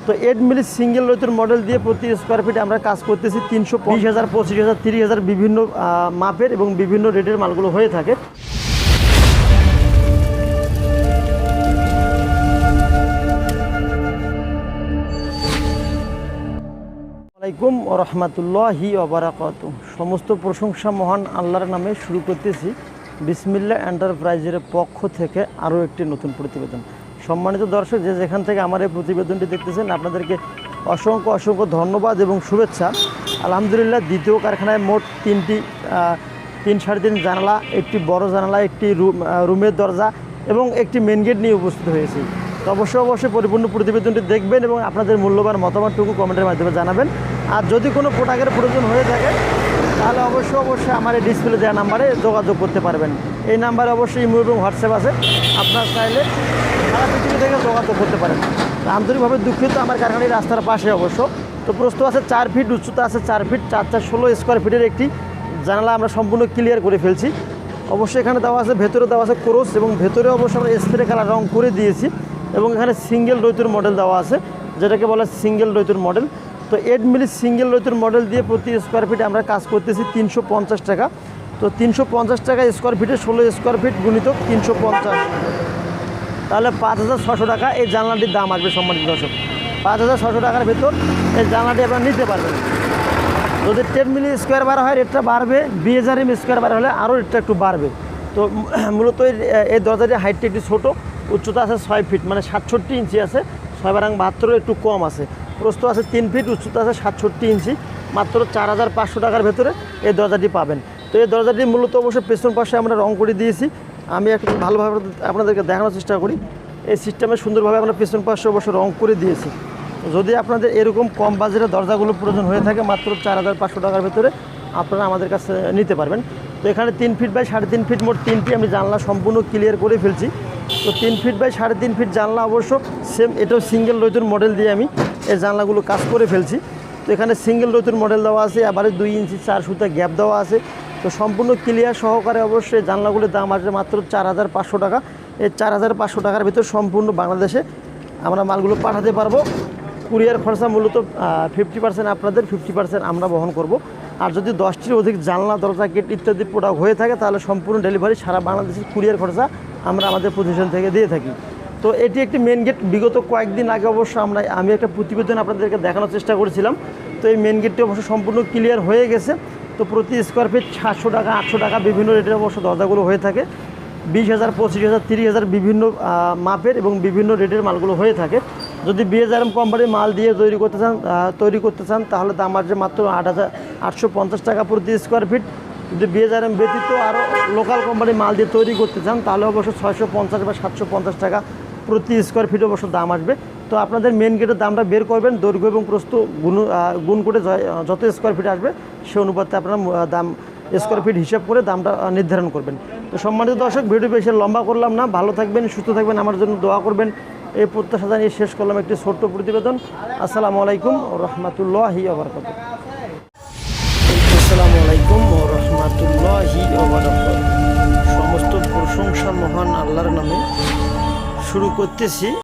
তো 8 মিলি single রৈতুর model দিয়ে প্রতি স্কোয়ার ফিটে আমরা কাজ করতেছি 320,000, 25,000, 30,000 বিভিন্ন মাপের এবং বিভিন্ন রেটের মালগুলো হয়ে থাকে। আসসালামু আলাইকুম ওয়া রাহমাতুল্লাহি ওয়া বারাকাতুহু। সমস্ত প্রশংসা মহান আল্লাহর নামে। শুরু করতেছি বিসমিল্লাহ এন্টারপ্রাইজের পক্ষ থেকে আরও একটি নতুন প্রতিবেদন। সম্মানিত দর্শক, যে যেখান থেকে আমার এই প্রতিবেদনটি দেখতেছেন, আপনাদেরকে অসংখ্য অসংখ্য ধন্যবাদ এবং শুভেচ্ছা। আলহামদুলিল্লাহ, দ্বিতীয় কারখানায় মোট 3 জানালা, একটি বড় জানালা, একটি রুমের দরজা এবং একটি মেন গেট নিয়ে উপস্থিত হয়েছি। তো অবশ্যই পরিপূর্ণ প্রতিবেদনটি দেখবেন এবং আপনাদের মূল্যবান মতামতটুকু কমেন্টের মাধ্যমে জানাবেন। আর যদি কোনো প্রোডাক্টের প্রয়োজন হয়ে থাকে তাহলে অবশ্যই আমার এই ডিসপ্লে দেওয়া নাম্বারে যোগাযোগ করতে পারবেন। এই নাম্বারে অবশ্যই ইমো এবং হোয়াটসঅ্যাপ আছে, আপনার চাইলে সারা পৃথিবী থেকে যোগাযোগ করতে পারেন। আন্তরিকভাবে দুঃখিত, আমার কারখানার রাস্তার পাশে অবশ্য। তো প্রস্থ আছে 4 ফিট, উচ্চতা আছে 4 ফিট, 4/16 স্কোয়ার ফিটের একটি জানালা আমরা সম্পূর্ণ ক্লিয়ার করে ফেলছি। অবশ্যই এখানে দেওয়া আছে, ভেতরে দেওয়া আছে ক্রস এবং ভেতরে অবশ্যই আমরা স্প্রে কালার রং করে দিয়েছি এবং এখানে সিঙ্গেল রৈতুর মডেল দেওয়া আছে, যেটাকে বলা সিঙ্গেল রৈতুর মডেল। তো 8 মিলি সিঙ্গেল রৈতুর মডেল দিয়ে প্রতি স্কোয়ার ফিটে আমরা কাজ করতেছি 350 টাকা। তো 350 টাকা স্কোয়ার ফিটে 16 স্কোয়ার ফিট গুণিতক 350, তাহলে 5,600 টাকা এই জানলাটির দাম আসবে। সম্মানিত দর্শক, 5,600 টাকার ভেতর এই জানলাটি আপনারা নিতে পারবেন। যদি 10 মিলি স্কোয়ার বার হয় রেটটা বাড়বে, 20,000 স্কোয়ার বার হলে আরও রেটটা একটু বাড়বে। তো মূলত এই দরজাটির হাইটটা একটু ছোটো, উচ্চতা আছে 6 ফিট, মানে 67 ইঞ্চি আছে, 6/72 একটু কম আছে। প্রস্থ আছে 3 ফিট, উচ্চতা আছে 67 ইঞ্চি। মাত্র 4,500 টাকার ভেতরে এই দরজাটি পাবেন। তো এই দরজাটি মূলত অবশ্যই পেছন পাশে আমরা রং করে দিয়েছি। আমি একটু ভালোভাবে আপনাদেরকে দেখানোর চেষ্টা করি। এই সিস্টেমে সুন্দরভাবে আমরা পেছন পাশে অবশ্যই রং করে দিয়েছি। যদি আপনাদের এরকম কম বাজেটের দরজাগুলো প্রয়োজন হয়ে থাকে, মাত্র 4,500 টাকার ভেতরে আপনারা আমাদের কাছে নিতে পারবেন। তো এখানে 3 ফিট বাই 3.5 ফিট, মোট 3টি আমি জানলা সম্পূর্ণ ক্লিয়ার করে ফেলছি। তো 3 ফিট বাই 3.5 ফিট জানলা অবশ্য সেম, এটাও সিঙ্গেল রৈতুর মডেল দিয়ে আমি এই জানলাগুলো কাজ করে ফেলছি। তো এখানে সিঙ্গেল রৈতুর মডেল দেওয়া আছে, আবার 2 ইঞ্চি 4 সুতা গ্যাপ দেওয়া আছে। তো সম্পূর্ণ ক্লিয়ার সহকারে অবশ্যই জানলাগুলির দাম আসবে মাত্র 4,500 টাকা। এই 4,500 টাকার ভিতর সম্পূর্ণ বাংলাদেশে আমরা মালগুলো পাঠাতে পারবো। কুরিয়ার খরচা মূলত 50% আপনাদের, 50% আমরা বহন করব। আর যদি 10টির অধিক জানলা, দরজা, গেট ইত্যাদি প্রোডাক্ট হয়ে থাকে তাহলে সম্পূর্ণ ডেলিভারি সারা বাংলাদেশের কুরিয়ার খরচা আমরা আমাদের প্রতিষ্ঠান থেকে দিয়ে থাকি। তো এটি একটি মেন গেট। বিগত কয়েকদিন আগে অবশ্য আমি একটা প্রতিবেদন আপনাদেরকে দেখানোর চেষ্টা করেছিলাম। তো এই মেন গেটটি অবশ্য সম্পূর্ণ ক্লিয়ার হয়ে গেছে। তো প্রতি স্কোয়ার ফিট 700 টাকা, 800 টাকা বিভিন্ন রেটের অবশ্য দরজাগুলো হয়ে থাকে। 20,000, 25,000, 30,000 বিভিন্ন মাপের এবং বিভিন্ন রেটের মালগুলো হয়ে থাকে। যদি BHRM কোম্পানির মাল দিয়ে তৈরি করতে চান তাহলে দাম আসবে মাত্র 8,850 টাকা প্রতি স্কোয়ার ফিট। যদি BHRM ব্যতীত আরও লোকাল কোম্পানির মাল দিয়ে তৈরি করতে চান তাহলে অবশ্য 650 বা 750 টাকা প্রতি স্কোয়ার ফিট অবশ্য দাম আসবে। তো আপনাদের মেন গেটের দামটা বের করবেন, দৈর্ঘ্য এবং প্রস্থ গুণ করে যত স্কোয়ার ফিট আসবে সে অনুপাতে আপনারা দাম স্কোয়ার ফিট হিসাব করে দামটা নির্ধারণ করবেন। তো সম্মানিত দর্শক, ভিডিও বেশি লম্বা করলাম না, ভালো থাকবেন, সুস্থ থাকবেন, আমার জন্য দোয়া করবেন, এই প্রত্যাশা জানিয়ে শেষ করলাম একটি ছোট্ট প্রতিবেদন। আসসালামু আলাইকুম ওয়া রাহমাতুল্লাহি ওয়া বারাকাতুহু। আসসালামু আলাইকুম ওয়া রাহমাতুল্লাহি ওয়া বারাকাতুহু। সমস্ত প্রশংসা মহান আল্লাহর নামে। শুরু করতেছি